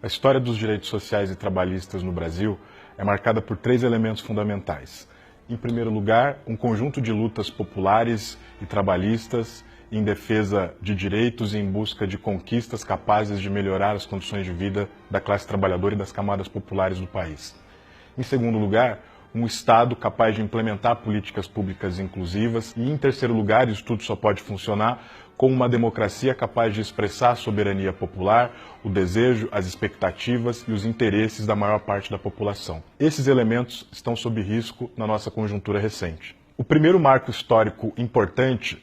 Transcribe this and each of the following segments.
A história dos direitos sociais e trabalhistas no Brasil é marcada por três elementos fundamentais. Em primeiro lugar, um conjunto de lutas populares e trabalhistas em defesa de direitos e em busca de conquistas capazes de melhorar as condições de vida da classe trabalhadora e das camadas populares do país. Em segundo lugar, um Estado capaz de implementar políticas públicas inclusivas e, em terceiro lugar, isso tudo só pode funcionar com uma democracia capaz de expressar a soberania popular, o desejo, as expectativas e os interesses da maior parte da população. Esses elementos estão sob risco na nossa conjuntura recente. O primeiro marco histórico importante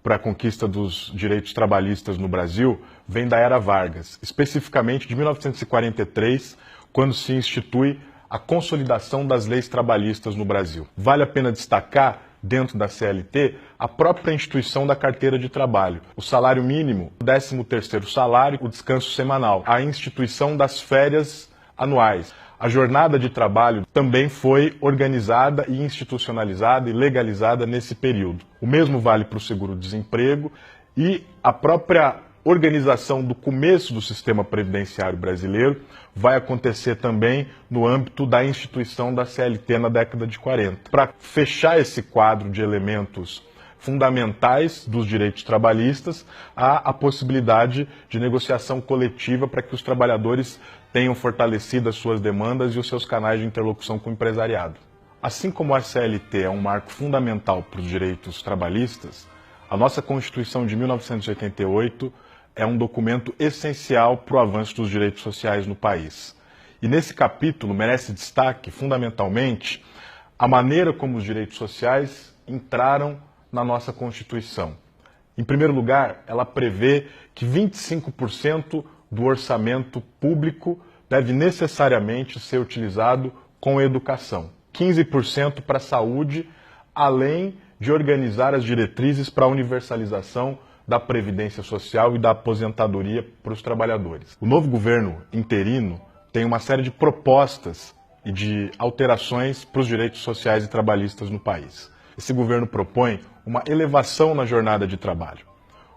para a conquista dos direitos trabalhistas no Brasil vem da Era Vargas, especificamente de 1943, quando se institui a consolidação das leis trabalhistas no Brasil. Vale a pena destacar, dentro da CLT, a própria instituição da carteira de trabalho, o salário mínimo, o 13º salário, o descanso semanal, a instituição das férias anuais. A jornada de trabalho também foi organizada e institucionalizada e legalizada nesse período. O mesmo vale para o seguro-desemprego e a própria organização do começo do sistema previdenciário brasileiro vai acontecer também no âmbito da instituição da CLT na década de 40. Para fechar esse quadro de elementos fundamentais dos direitos trabalhistas, há a possibilidade de negociação coletiva para que os trabalhadores tenham fortalecido as suas demandas e os seus canais de interlocução com o empresariado. Assim como a CLT é um marco fundamental para os direitos trabalhistas, a nossa Constituição de 1988 é um documento essencial para o avanço dos direitos sociais no país. E nesse capítulo merece destaque, fundamentalmente, a maneira como os direitos sociais entraram na nossa Constituição. Em primeiro lugar, ela prevê que 25% do orçamento público deve necessariamente ser utilizado com educação, 15% para a saúde, além de organizar as diretrizes para a universalização da Previdência Social e da aposentadoria para os trabalhadores. O novo governo interino tem uma série de propostas e de alterações para os direitos sociais e trabalhistas no país. Esse governo propõe uma elevação na jornada de trabalho.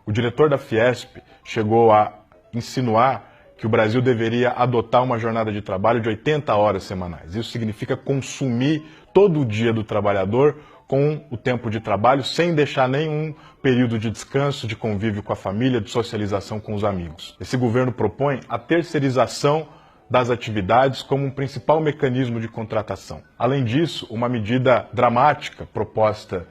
O diretor da Fiesp chegou a insinuar que o Brasil deveria adotar uma jornada de trabalho de 80 horas semanais. Isso significa consumir todo o dia do trabalhador com o tempo de trabalho, sem deixar nenhum período de descanso, de convívio com a família, de socialização com os amigos. Esse governo propõe a terceirização das atividades como um principal mecanismo de contratação. Além disso, uma medida dramática proposta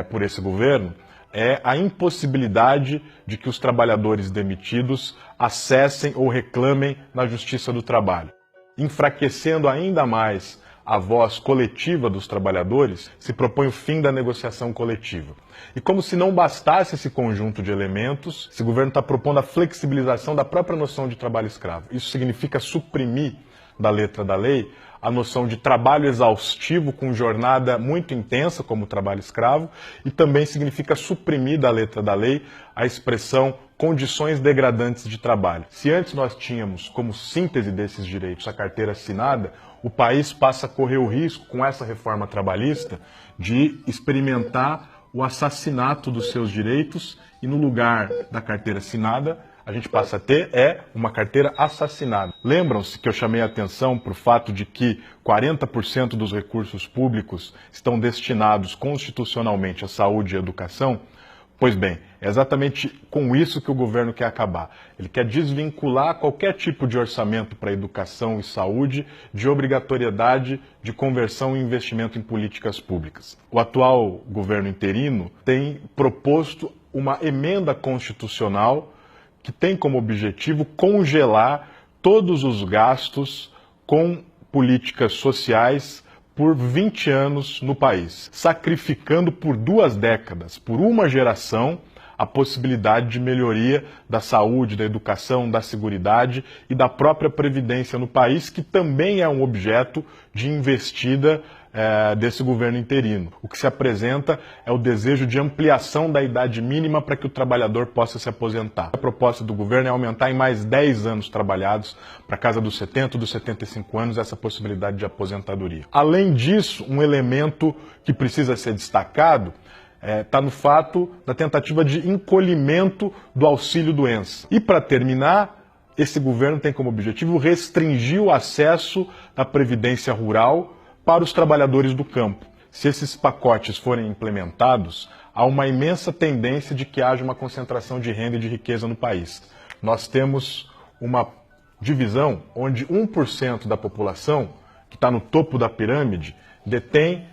por esse governo é a impossibilidade de que os trabalhadores demitidos acessem ou reclamem na Justiça do Trabalho. Enfraquecendo ainda mais a voz coletiva dos trabalhadores, se propõe o fim da negociação coletiva. E como se não bastasse esse conjunto de elementos, esse governo está propondo a flexibilização da própria noção de trabalho escravo. Isso significa suprimir da letra da lei a noção de trabalho exaustivo com jornada muito intensa, como o trabalho escravo, e também significa suprimir da letra da lei a expressão condições degradantes de trabalho. Se antes nós tínhamos como síntese desses direitos a carteira assinada, o país passa a correr o risco, com essa reforma trabalhista, de experimentar o assassinato dos seus direitos e no lugar da carteira assinada, a gente passa a ter uma carteira assassinada. Lembram-se que eu chamei a atenção para o fato de que 40% dos recursos públicos estão destinados constitucionalmente à saúde e à educação? Pois bem, é exatamente com isso que o governo quer acabar. Ele quer desvincular qualquer tipo de orçamento para educação e saúde de obrigatoriedade de conversão e investimento em políticas públicas. O atual governo interino tem proposto uma emenda constitucional que tem como objetivo congelar todos os gastos com políticas sociais por 20 anos no país, sacrificando por 2 décadas, por uma geração, a possibilidade de melhoria da saúde, da educação, da seguridade e da própria previdência no país, que também é um objeto de investida desse governo interino. O que se apresenta é o desejo de ampliação da idade mínima para que o trabalhador possa se aposentar. A proposta do governo é aumentar em mais 10 anos trabalhados, para casa dos 70, dos 75 anos, essa possibilidade de aposentadoria. Além disso, um elemento que precisa ser destacado está no fato da tentativa de encolhimento do auxílio-doença. E para terminar, esse governo tem como objetivo restringir o acesso à previdência rural para os trabalhadores do campo. Se esses pacotes forem implementados, há uma imensa tendência de que haja uma concentração de renda e de riqueza no país. Nós temos uma divisão onde 1% da população, que está no topo da pirâmide, detém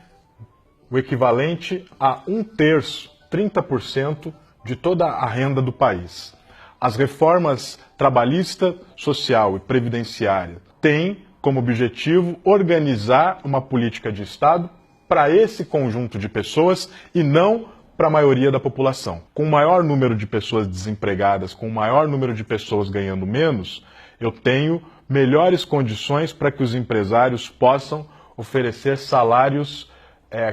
o equivalente a 1/3, 30% de toda a renda do país. As reformas trabalhista, social e previdenciária têm como objetivo organizar uma política de Estado para esse conjunto de pessoas e não para a maioria da população. Com o maior número de pessoas desempregadas, com o maior número de pessoas ganhando menos, eu tenho melhores condições para que os empresários possam oferecer salários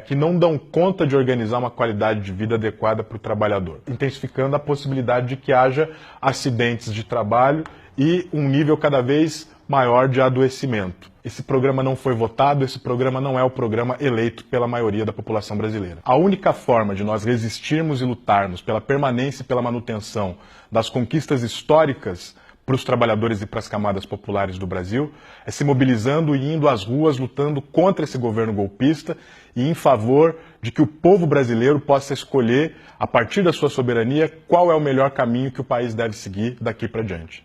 que não dão conta de organizar uma qualidade de vida adequada para o trabalhador, intensificando a possibilidade de que haja acidentes de trabalho e um nível cada vez maior de adoecimento. Esse programa não foi votado, esse programa não é o programa eleito pela maioria da população brasileira. A única forma de nós resistirmos e lutarmos pela permanência e pela manutenção das conquistas históricas para os trabalhadores e para as camadas populares do Brasil é se mobilizando e indo às ruas, lutando contra esse governo golpista e em favor de que o povo brasileiro possa escolher, a partir da sua soberania, qual é o melhor caminho que o país deve seguir daqui para diante.